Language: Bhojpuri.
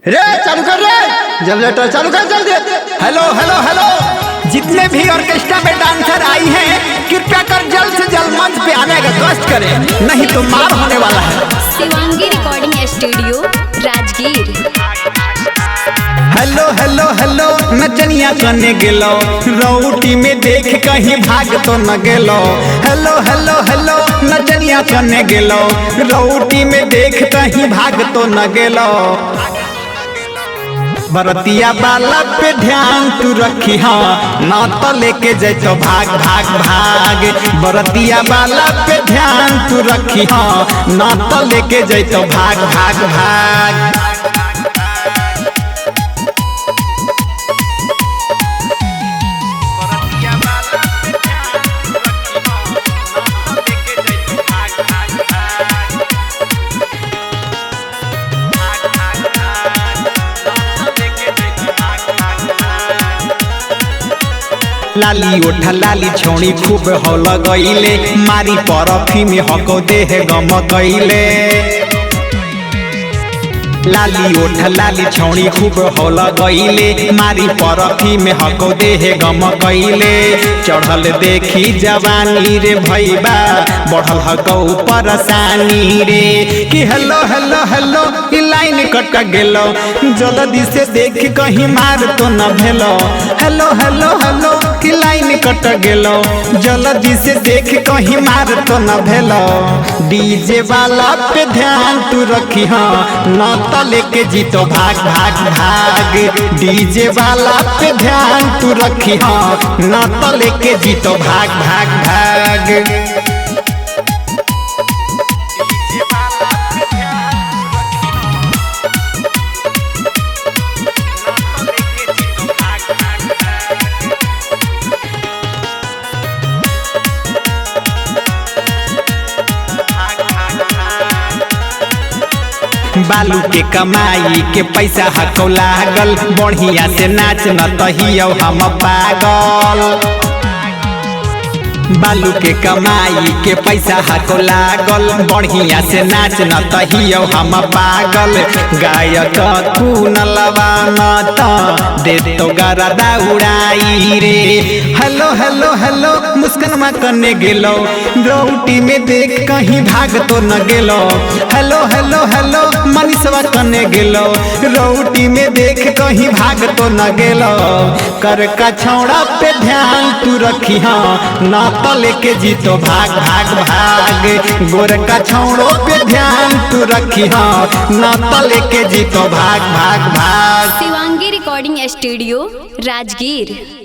रे चालू कर रे, जनरेटर चालू कर जल्दी। हेलो हेलो हेलो, जितने भी ऑर्केस्ट्रा में डांसर आई हैं कृपया कर जल्द से जल्द मंच पे आने का कष्ट करें, नहीं तो मार होने वाला है। Shivangi recording studio Rajgir. Hello hello hello, नचनिया कने गेलो, रौटी में देख कहीं भाग तो न गेलो। हेलो हेलो हेलो, नचनिया कने गेलो, रौटी में देख कहीं भाग तो न गेलो। बरतिया बाला पे ध्यान तू रखी हाँ, ना तो लेके जैतो भाग भाग भाग। बरतिया बाला पे ध्यान तू रखी हाँ, ना तो लेके जैतो भाग भाग भाग। लाली ओठा लाली छौड़ी खूब हो लगैले, मारी परफी में हको देह गम कैले। लाली ओठा लाली छौड़ी खूब हो लगैले, मारी परफी में हको देह गम कैले। चढ़ल देखी जवानी रे भैबा, बढ़ल हको परेशानी रे। कि हेलो हेलो हेलो, ई लाइन कट गेलो, जल्दी से देख कहीं मार तो न भेलो। हेलो हेलो हेलो, कि लाइन कट गेलो, जल्दी से देख कहीं मार तो न भेलो। डीजे वाला पे ध्यान तू रखी हाँ, न लेके जीतो भाग भाग भाग। डीजे वाला पे ध्यान तू रखी हाँ, ना तो लेके जीतो भाग भाग भाग। बालू के कमाई के पैसा हको लागल, बढ़िया से नाच न तहियो हम पागल। बालू के कमाई के पैसा हको लागल, बढ़िया से नाच न तहियो हम पागल। गायक तू न लवाना त दे तो गरदा उड़ाई रे। हेलो हेलो हेलो, मुस्कानमा कने गेलो, रौटी में देख कहीं भाग तो न गेलो। हेलो हेलो हेलो, मनीषवा कने गेलो, रौटी में देख कहीं भाग तो न गेलो। कर का छौड़ा पे ध्यान तू रखी हाँ, ना तो लेके जीतो भाग भाग भाग। गोर का छौड़ों पे ध्यान तू रखी हाँ, ना तो लेके जीतो भाग भाग भाग। Shivangi recording studio Rajgir.